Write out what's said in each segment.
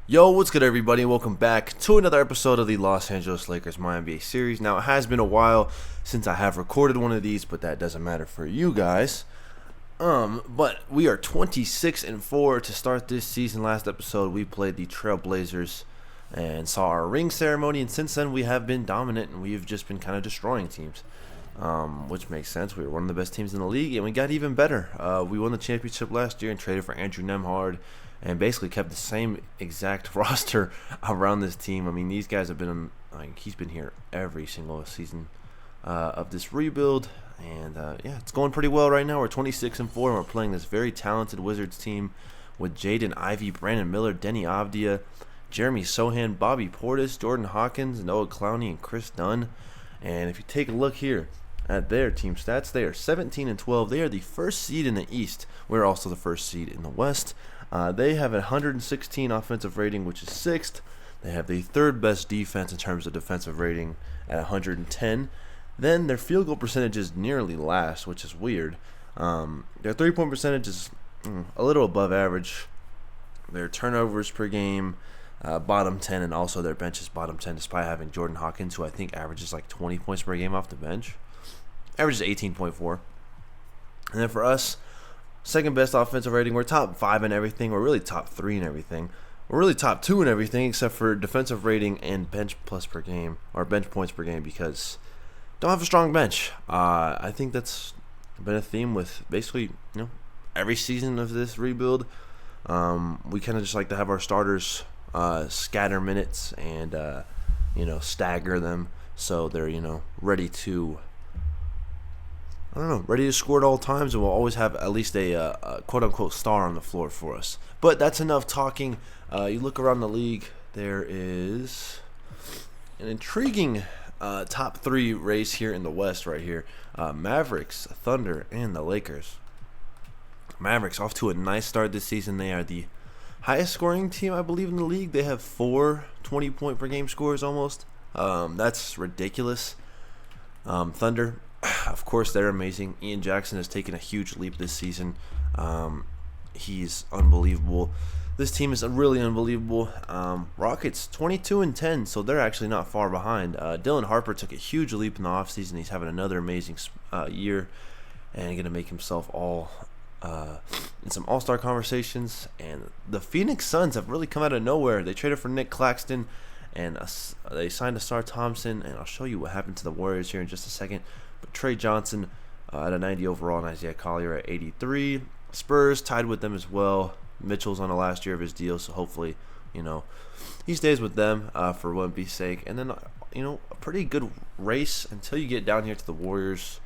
Yo, what's good everybody? Welcome back to another episode of the Los Angeles Lakers MyNBA series. Now, it has been a while since I have recorded one of these, but that doesn't matter for you guys. But we are 26-4 to start this season. Last episode, we played the Trailblazers and saw our ring ceremony, and since then we have been dominant and we've just been kind of destroying teams. Which makes sense. We were one of the best teams in the league, and we got even better. We won the championship last year and traded for Andrew Nembhard, and basically kept the same exact roster around this team. I mean, these guys have been, he's been here every single season of this rebuild, and yeah, it's going pretty well right now. We're 26-4, and we're playing this very talented Wizards team with Jaden Ivey, Brandon Miller, Denny Avdia, Jeremy Sohan, Bobby Portis, Jordan Hawkins, Noah Clowney, and Chris Dunn. And if you take a look here at their team stats, they are 17-12. They are the first seed in the East. We're also the first seed in the West. They have a 116 offensive rating, which is 6th. They have the third best defense in terms of defensive rating at 110. Then their field goal percentage is nearly last, which is weird. Their three-point percentage is a little above average. Their turnovers per game, bottom 10, and also their bench is bottom 10, despite having Jordan Hawkins, who I think averages like 20 points per game off the bench. Averages 18.4. And then for us, second best offensive rating. We're top 5 in everything. We're really top 3 in everything. We're really top 2 in everything except for defensive rating and bench plus per game, or bench points per game, because don't have a strong bench. I think that's been a theme with basically every season of this rebuild. We kind of just like to have our starters scatter minutes and stagger them so they're ready to score at all times, and we'll always have at least a quote-unquote star on the floor for us. But that's enough talking. You look around the league, there is an intriguing top 3 race here in the West right here. Mavericks, Thunder, and the Lakers. Mavericks off to a nice start this season. They are the highest scoring team, I believe, in the league. They have 4 20-point per game scores almost. That's ridiculous. Thunder, of course, they're amazing. Ian Jackson has taken a huge leap this season. He's unbelievable. This team is really unbelievable. Rockets 22-10, so they're actually not far behind. Dylan Harper took a huge leap in the offseason. He's having another amazing year and going to make himself in some all-star conversations. And the Phoenix Suns have really come out of nowhere. They traded for Nick Claxton, and they signed Asar Thompson, and I'll show you what happened to the Warriors here in just a second. But Trey Johnson at a 90 overall, and Isaiah Collier at 83. Spurs tied with them as well. Mitchell's on the last year of his deal, so hopefully, he stays with them for Wemby's sake. And then, a pretty good race until you get down here to the Warriors.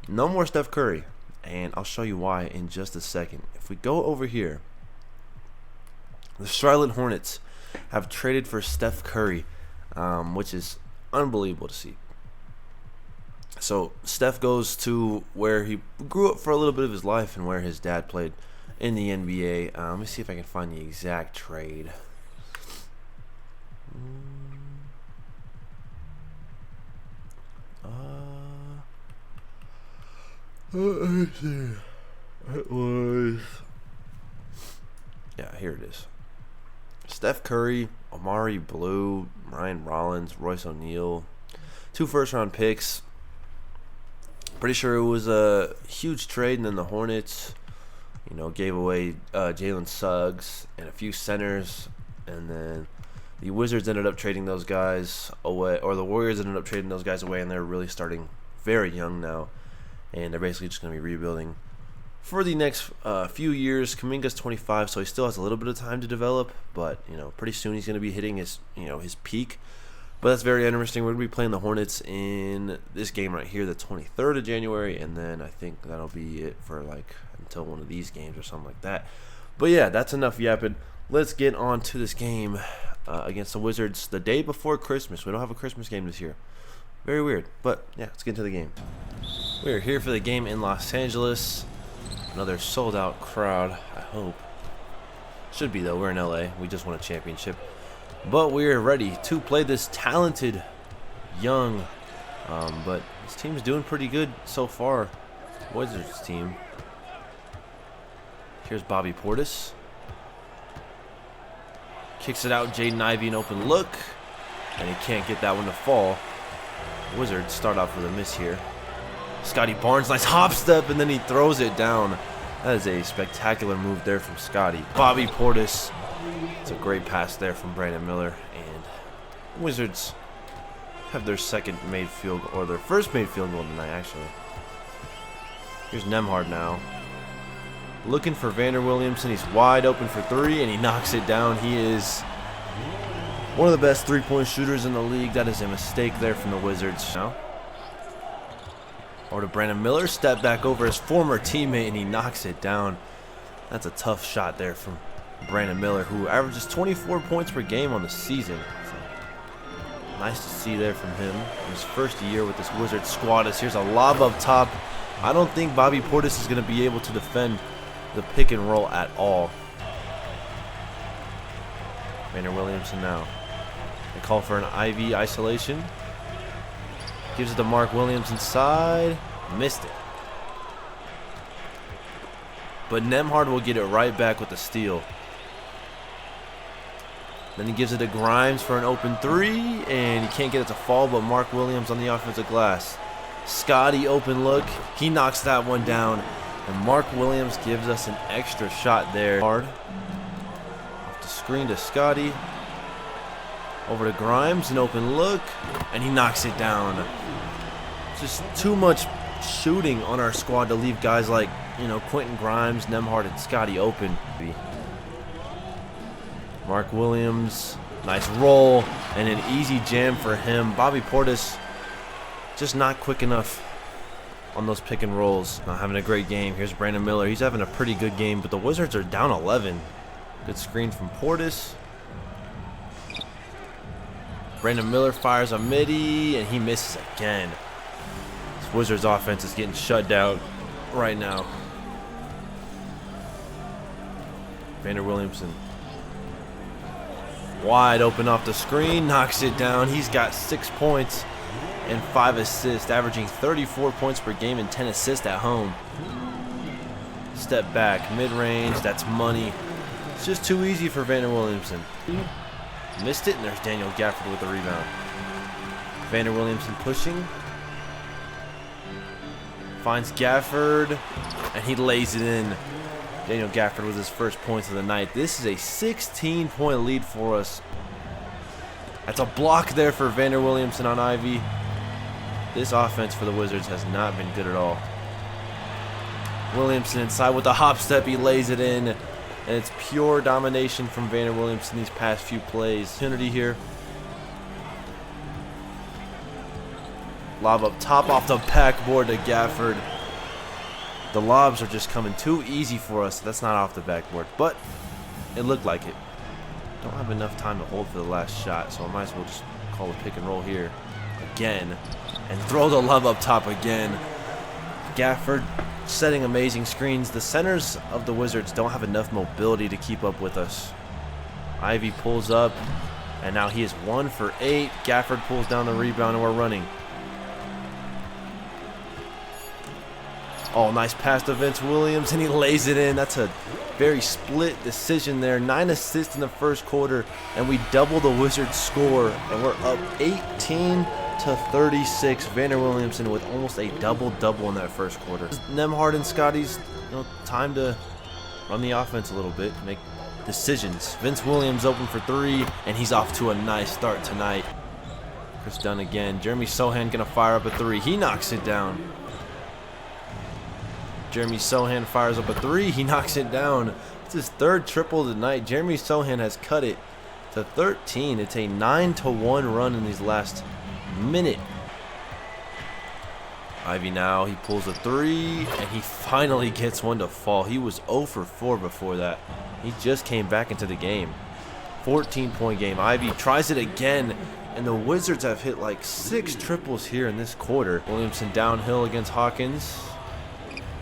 No more Steph Curry, and I'll show you why in just a second. If we go over here, the Charlotte Hornets have traded for Steph Curry, which is unbelievable to see. So Steph goes to where he grew up for a little bit of his life and where his dad played in the NBA. Let me see if I can find the exact trade. Let me see. It was... Yeah, here it is. Steph Curry, Amari Blue, Ryan Rollins, Royce O'Neal, 2 first-round picks. Pretty sure it was a huge trade, and then the Hornets, gave away Jalen Suggs and a few centers, and then the Wizards ended up trading those guys away, or the Warriors ended up trading those guys away, and they're really starting very young now, and they're basically just going to be rebuilding for the next few years. Kuminga's 25, so he still has a little bit of time to develop, but pretty soon he's going to be hitting his his peak. But that's very interesting. We're going to be playing the Hornets in this game right here, the 23rd of January, and then I think that'll be it for until one of these games or something like that. But yeah, that's enough yapping. Let's get on to this game against the Wizards the day before Christmas. We don't have a Christmas game this year. Very weird, but yeah, let's get into the game. We are here for the game in Los Angeles. Another sold-out crowd, I hope. Should be, though. We're in LA. We just won a championship. But we're ready to play this talented, young, but this team's doing pretty good so far. Wizards team. Here's Bobby Portis. Kicks it out. Jaden Ivey an open look. And he can't get that one to fall. Wizards start off with a miss here. Scotty Barnes, nice hop step, and then he throws it down. That is a spectacular move there from Scotty. Bobby Portis. It's a great pass there from Brandon Miller. And Wizards have their second made field goal, or their first made field goal tonight, actually. Here's Nembhard now. Looking for Vander Williamson. He's wide open for three, and he knocks it down. He is one of the best three-point shooters in the league. That is a mistake there from the Wizards. Now, over to Brandon Miller. Step back over his former teammate, and he knocks it down. That's a tough shot there from Brandon Miller, who averages 24 points per game on the season. So, nice to see there from him in his first year with this Wizards squad. As here's a lob up top. I don't think Bobby Portis is going to be able to defend the pick and roll at all. Vander Williamson now. They call for an Ivy isolation. Gives it to Mark Williams inside. Missed it. But Nembhard will get it right back with the steal. Then he gives it to Grimes for an open three, and he can't get it to fall, but Mark Williams on the offensive glass. Scotty open look. He knocks that one down, and Mark Williams gives us an extra shot there. Hard. Off the screen to Scotty. Over to Grimes, an open look, and he knocks it down. Just too much shooting on our squad to leave guys like, Quentin Grimes, Nembhard, and Scotty open. Mark Williams, nice roll, and an easy jam for him. Bobby Portis just not quick enough on those pick and rolls. Not having a great game. Here's Brandon Miller. He's having a pretty good game, but the Wizards are down 11. Good screen from Portis. Brandon Miller fires a midi, and he misses again. This Wizards offense is getting shut down right now. Vander Williamson. Wide open off the screen, knocks it down. He's got 6 points and 5 assists, averaging 34 points per game and 10 assists at home. Step back, mid-range, that's money. It's just too easy for Vander Williamson. Missed it, and there's Daniel Gafford with the rebound. Vander Williamson pushing. Finds Gafford, and he lays it in. Daniel Gafford with his first points of the night. This is a 16-point lead for us. That's a block there for Vander Williamson on Ivy. This offense for the Wizards has not been good at all. Williamson inside with the hop step. He lays it in. And it's pure domination from Vander Williamson these past few plays. Opportunity here. Lob up top off the backboard to Gafford. The lobs are just coming too easy for us. That's not off the backboard, but it looked like it. Don't have enough time to hold for the last shot, so I might as well just call a pick and roll here again and throw the lob up top again. Gafford setting amazing screens. The centers of the Wizards don't have enough mobility to keep up with us. Ivy pulls up, and now he is 1 for 8. Gafford pulls down the rebound, and we're running. Oh, nice pass to Vince Williams, and he lays it in. That's a very split decision there. 9 assists in the first quarter, and we double the Wizards score, and we're up 18-36. Vander Williamson with almost a double-double in that first quarter. Nembhard and Scotty's time to run the offense a little bit, make decisions. Vince Williams open for 3, and he's off to a nice start tonight. Chris Dunn again. Jeremy Sohan gonna fire up a 3. He knocks it down. Jeremy Sohan fires up a 3. He knocks it down. It's his 3rd triple tonight. Jeremy Sohan has cut it to 13. It's a 9-1 run in these last minute. Ivy now. He pulls a 3, and he finally gets one to fall. He was 0 for 4 before that. He just came back into the game. 14-point game. Ivy tries it again, and the Wizards have hit like 6 triples here in this quarter. Williamson downhill against Hawkins.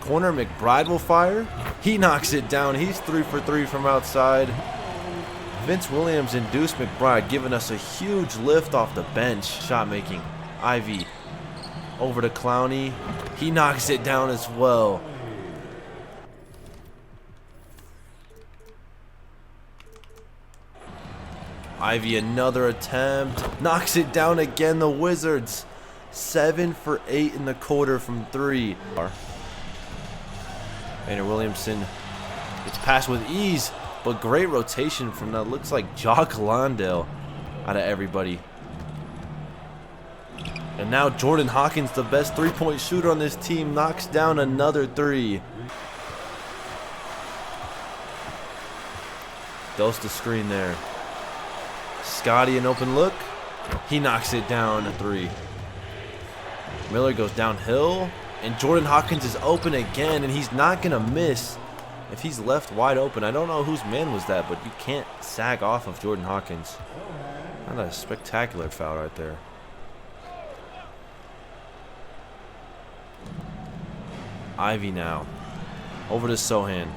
Corner, McBride will fire. He knocks it down. He's 3 for 3 from outside. Vince Williams induced McBride, giving us a huge lift off the bench. Shot making. Ivy over to Clowney. He knocks it down as well. Ivy, another attempt. Knocks it down again, the Wizards. 7 for 8 in the quarter from 3. Vander Williamson gets passed with ease, but great rotation from that. Looks like Jock Landale out of everybody. And now Jordan Hawkins, the best three-point shooter on this team, knocks down another 3. Goes to screen there. Scotty, an open look. He knocks it down, a 3. Miller goes downhill, and Jordan Hawkins is open again, and he's not going to miss if he's left wide open. I don't know whose man was that, but you can't sag off of Jordan Hawkins. Not a spectacular foul right there. Ivy now. Over to Sohan.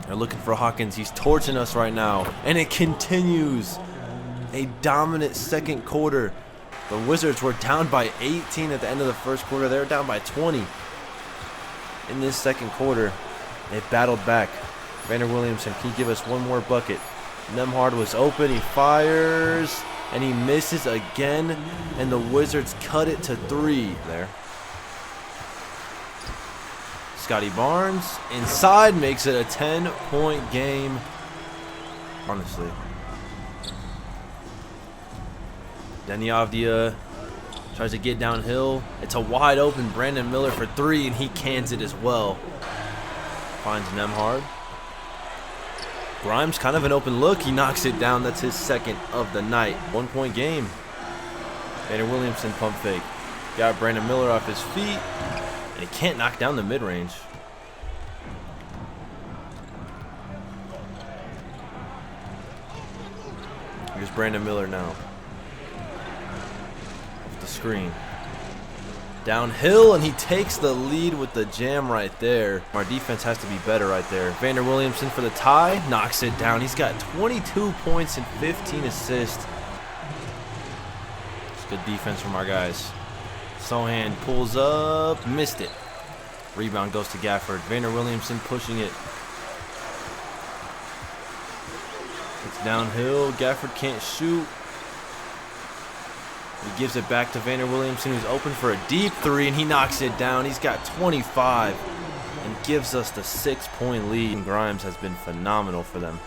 They're looking for Hawkins. He's torching us right now. And it continues. A dominant second quarter. The Wizards were down by 18 at the end of the first quarter. They were down by 20 in this second quarter. They battled back. Vander Williamson, can you give us one more bucket? Nembhard was open. He fires. And he misses again. And the Wizards cut it to 3 there. Scotty Barnes inside, makes it a 10-point game. Honestly. Denny Avdia tries to get downhill. It's a wide open Brandon Miller for 3, and he cans it as well. Finds Nembhard. Grimes, kind of an open look. He knocks it down. That's his second of the night. 1-point game. Vander Williamson pump fake. Got Brandon Miller off his feet. And he can't knock down the mid-range. Here's Brandon Miller now. Off the screen. Downhill, and he takes the lead with the jam right there. Our defense has to be better right there. Vander Williamson for the tie. Knocks it down. He's got 22 points and 15 assists. It's good defense from our guys. Sohan pulls up, missed it. Rebound goes to Gafford. Vander Williamson pushing it. It's downhill. Gafford can't shoot. He gives it back to Vander Williamson, who's open for a deep 3, and he knocks it down. He's got 25 and gives us the 6-point lead. Grimes has been phenomenal for them.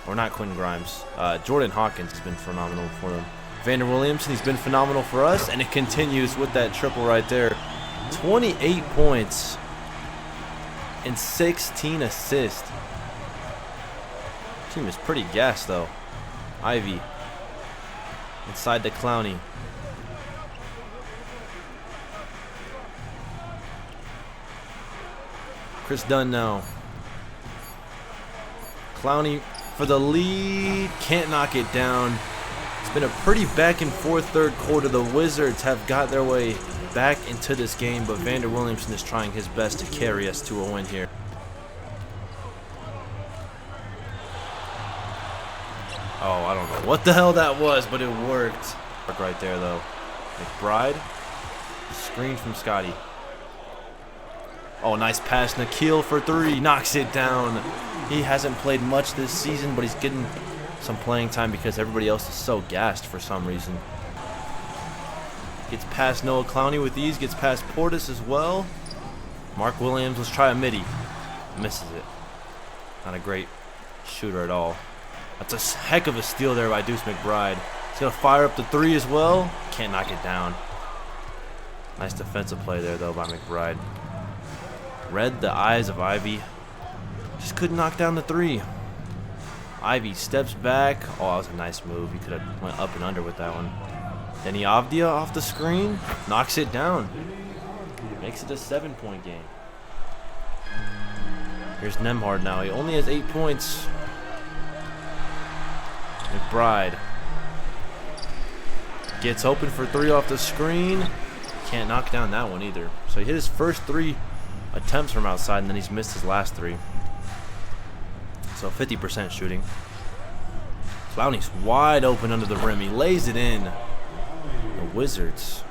Or not Quentin Grimes. Jordan Hawkins has been phenomenal for them. Vander Williamson, he's been phenomenal for us, and it continues with that triple right there. 28 points and 16 assists. Team is pretty gassed though. Ivy inside to Clowney. Chris Dunn now. Clowney for the lead. Can't knock it down. It's been a pretty back and forth third quarter. The Wizards have got their way back into this game, but Vander Williamson is trying his best to carry us to a win here. Oh, I don't know what the hell that was, but it worked. Right there, though. McBride. Screen from Scotty. Oh, nice pass. Nikhil for 3. Knocks it down. He hasn't played much this season, but he's getting some playing time because everybody else is so gassed for some reason. Gets past Noah Clowney with ease. Gets past Portis as well. Mark Williams, let's try a midi. Misses it. Not a great shooter at all. That's a heck of a steal there by Deuce McBride. He's going to fire up the 3 as well. Can't knock it down. Nice defensive play there, though, by McBride. Read the eyes of Ivy. Just couldn't knock down the 3. Ivy steps back. Oh, that was a nice move. He could have went up and under with that one. Denny Avdia off the screen. Knocks it down. Makes it a 7-point game. Here's Nembhard now. He only has 8 points. McBride gets open for 3 off the screen. Can't knock down that one either. So he hit his first 3 attempts from outside, and then he's missed his last 3. So 50% shooting. Clowney's wide open under the rim. He lays it in. The Wizards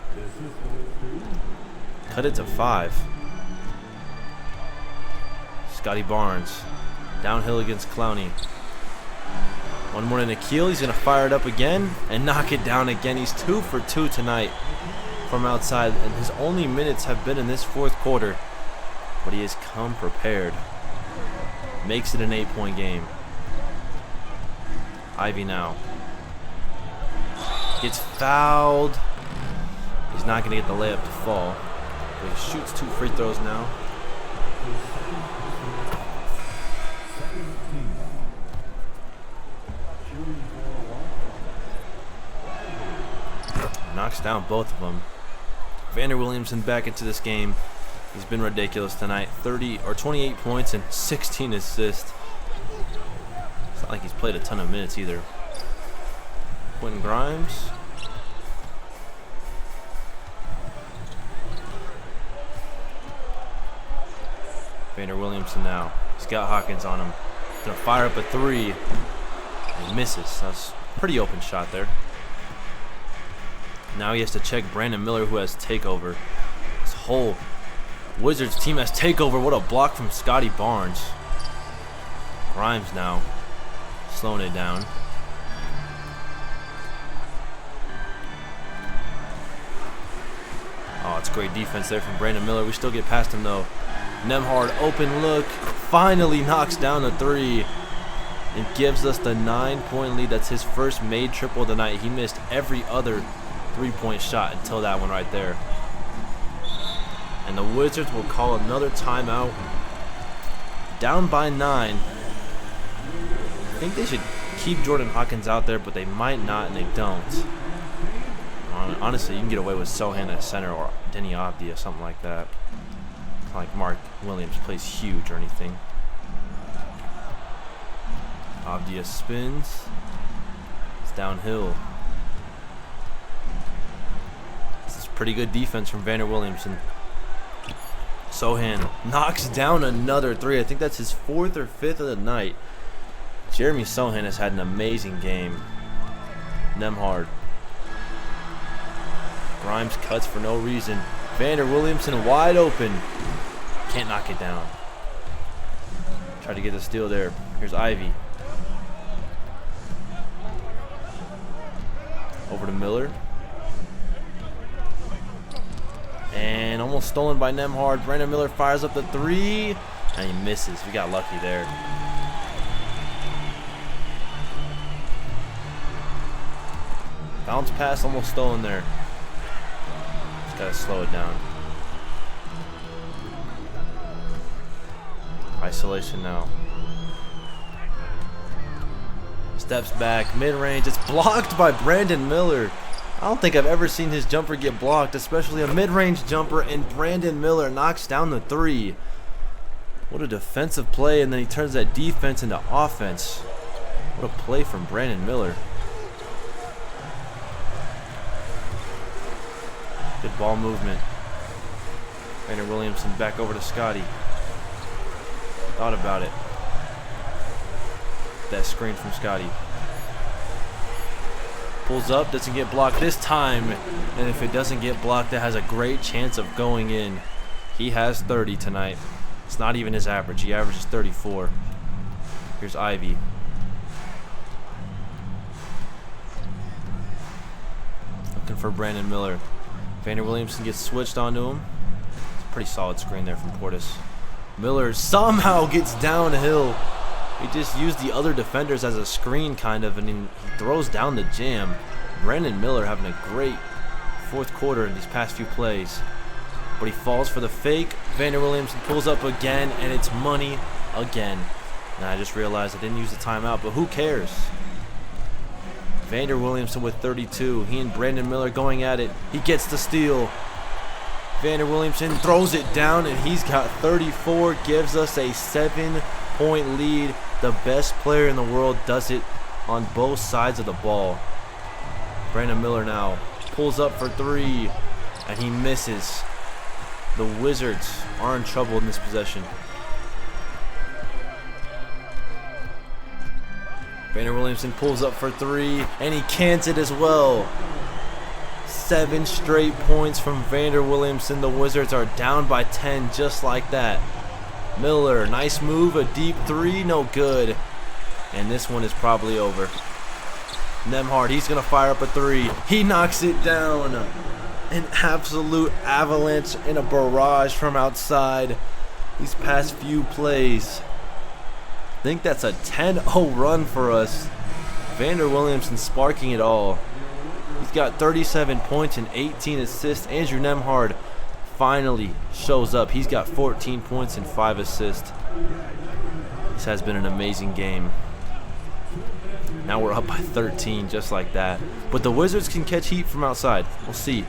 cut it to 5. Scotty Barnes downhill against Clowney. One more in Akil. He's going to fire it up again and knock it down again. He's 2 for 2 tonight from outside, and his only minutes have been in this fourth quarter. But he has come prepared. Makes it an 8-point game. Ivy now. Gets fouled. He's not going to get the layup to fall. But he shoots 2 free throws now. Knocks down both of them. Vander Williamson back into this game. He's been ridiculous tonight. 28 points and 16 assists. It's not like he's played a ton of minutes either. Quentin Grimes. Vander Williamson now. He's got Hawkins on him. Gonna fire up a 3. And misses. That's a pretty open shot there. Now he has to check Brandon Miller, who has takeover. This whole Wizards team has takeover. What a block from Scotty Barnes. Grimes now slowing it down. Oh, it's great defense there from Brandon Miller. We still get past him though. Nembhard, open look, finally knocks down a 3 and gives us the 9-point lead. That's his first made triple tonight. He missed every other 3-point shot until that one right there. And the Wizards will call another timeout. Down by 9. I think they should keep Jordan Hawkins out there, but they might not, and they don't. Honestly, you can get away with Sohan at center or Denny Avdia, something like that. It's not like Mark Williams plays huge or anything. Avdia spins. It's downhill. This is pretty good defense from Vander Williamson. Sohan knocks down another 3. I think that's his 4th or 5th of the night. Jeremy Sohan has had an amazing game. Nembhard. Grimes cuts for no reason. Vander Williamson wide open. Can't knock it down. Try to get the steal there. Here's Ivy. Over to Miller. And almost stolen by Nembhard. Brandon Miller fires up the 3. And he misses. We got lucky there. Bounce pass almost stolen there. Just gotta slow it down. Isolation now. Steps back, mid-range. It's blocked by Brandon Miller. I don't think I've ever seen his jumper get blocked, especially a mid-range jumper, and Brandon Miller knocks down the 3. What a defensive play, and then he turns that defense into offense. What a play from Brandon Miller. Good ball movement. Vander Williamson back over to Scotty. Thought about it. That screen from Scotty. Pulls up, doesn't get blocked this time. And if it doesn't get blocked, that has a great chance of going in. He has 30 tonight. It's not even his average. He averages 34. Here's Ivy. Looking for Brandon Miller. Vander Williamson gets switched onto him. It's a pretty solid screen there from Portis. Miller somehow gets downhill. He just used the other defenders as a screen kind of, and he throws down the jam. Brandon Miller having a great fourth quarter in these past few plays. But he falls for the fake. Vander Williamson pulls up again, and it's money again. And I just realized I didn't use the timeout, but who cares? Vander Williamson with 32. He and Brandon Miller going at it. He gets the steal. Vander Williamson throws it down, and he's got 34. Gives us a 7-point lead. The best player in the world does it on both sides of the ball. Brandon Miller now pulls up for 3, and he misses. The Wizards are in trouble in this possession. Vander Williamson pulls up for 3, and he cans it as well. 7 straight points from Vander Williamson. The Wizards are down by 10 just like that. Miller, nice move, a deep 3, no good. And this one is probably over. Nembhard, he's going to fire up a three. He knocks it down. An absolute avalanche and a barrage from outside these past few plays. I think that's a 10-0 run for us. Vander Williamson sparking it all. He's got 37 points and 18 assists. Andrew Nembhard finally shows up. He's got 14 points and 5 assists. This has been an amazing game. Now we're up by 13 just like that. But the Wizards can catch heat from outside. We'll see.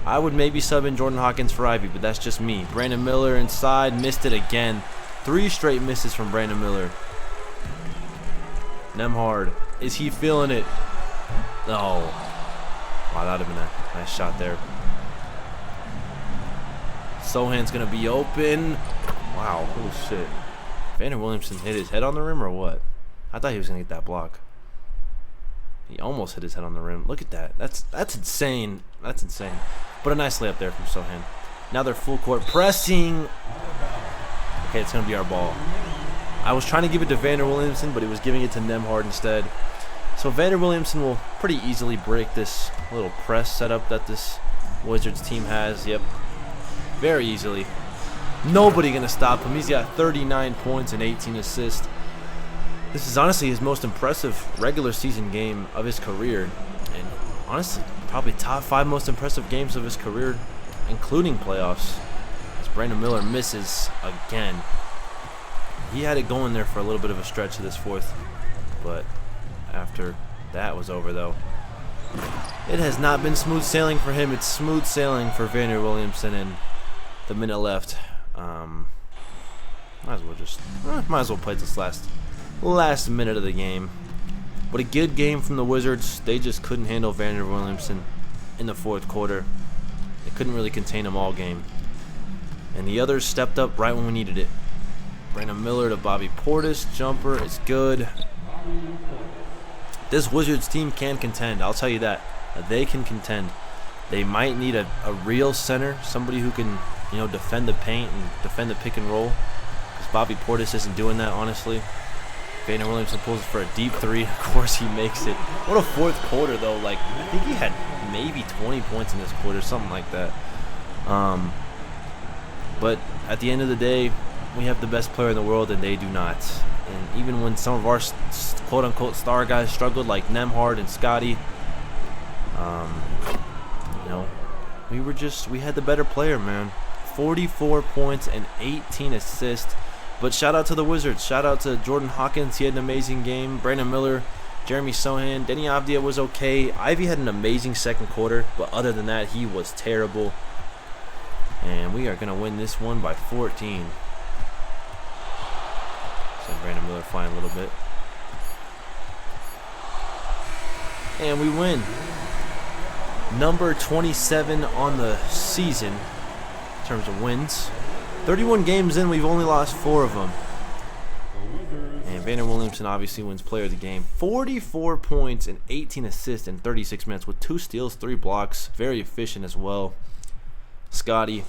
I would maybe sub in Jordan Hawkins for Ivy, but that's just me. Brandon Miller inside, missed it again. 3 straight misses from Brandon Miller. Nembhard, is he feeling it? No. Wow, that would have been a nice shot there. Sohan's going to be open. Wow, holy shit. Vander Williamson hit his head on the rim or what? I thought he was going to get that block. He almost hit his head on the rim. Look at that. That's insane. That's insane. But a nice layup there from Sohan. Now they're full court pressing. Okay, it's going to be our ball. I was trying to give it to Vander Williamson, but he was giving it to Nembhard instead. So Vander Williamson will pretty easily break this little press setup that this Wizards team has. Yep. Very easily. Nobody going to stop him. He's got 39 points and 18 assists. This is honestly his most impressive regular season game of his career. And honestly, probably top 5 most impressive games of his career, including playoffs. As Brandon Miller misses again. He had it going there for a little bit of a stretch of this fourth. But after that was over, though, it has not been smooth sailing for him. It's smooth sailing for Vander Williamson and the minute left. Might as well play this last minute of the game. But a good game from the Wizards. They just couldn't handle Vander Williamson in the fourth quarter. They couldn't really contain him all game. And the others stepped up right when we needed it. Brandon Miller to Bobby Portis. Jumper is good. This Wizards team can contend. I'll tell you that. They can contend. They might need a real center. Somebody who can, defend the paint and defend the pick and roll. Because Bobby Portis isn't doing that, honestly. Vander Williamson pulls for a deep three. Of course he makes it. What a fourth quarter, though. Like, I think he had maybe 20 points in this quarter, something like that. But at the end of the day, we have the best player in the world, and they do not. And even when some of our quote-unquote star guys struggled, like Nembhard and Scotty, we had the better player, man. 44 points and 18 assists. But shout out to the Wizards. Shout out to Jordan Hawkins. He had an amazing game. Brandon Miller, Jeremy Sohan, Denny Avdia was okay. Ivy had an amazing second quarter, but other than that, he was terrible. And we are going to win this one by 14. Send Brandon Miller flying a little bit. And we win. Number 27 on the season in terms of wins. 31 games in, we've only lost 4 of them. And Vander Williamson obviously wins player of the game. 44 points and 18 assists in 36 minutes with 2 steals, 3 blocks. Very efficient as well. Scotty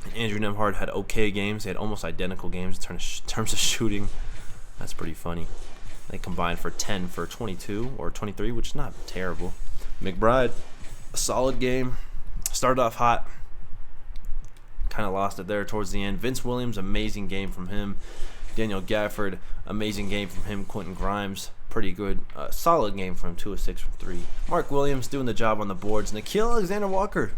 and Andrew Nembhard had okay games. They had almost identical games in terms of shooting. That's pretty funny. They combined for 10 for 22 or 23, which is not terrible. McBride, a solid game. Started off hot. Kind of lost it there towards the end. Vince Williams, amazing game from him. Daniel Gafford, amazing game from him. Quentin Grimes, pretty good. Solid game from him, 2 of 6 from 3. Mark Williams doing the job on the boards. Nickeil Alexander-Walker,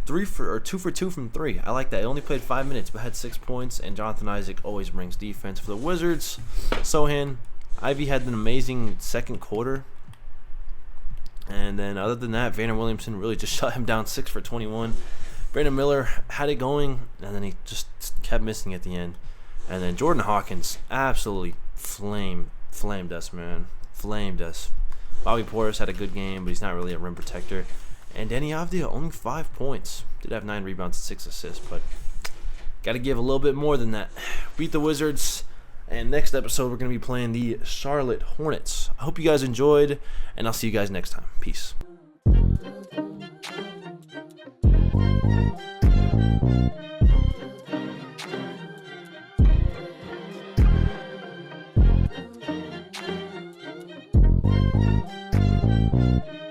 2 for 2 from 3. I like that. He only played 5 minutes but had 6 points. And Jonathan Isaac always brings defense for the Wizards. Sohan, Ivy had an amazing second quarter. And then other than that, Vander Williamson really just shut him down 6 for 21. Brandon Miller had it going, and then he just kept missing at the end. And then Jordan Hawkins absolutely flamed us, man. Flamed us. Bobby Portis had a good game, but he's not really a rim protector. And Denny Avdia, only 5 points. Did have 9 rebounds and 6 assists, but got to give a little bit more than that. Beat the Wizards. And next episode, we're going to be playing the Charlotte Hornets. I hope you guys enjoyed, and I'll see you guys next time. Peace.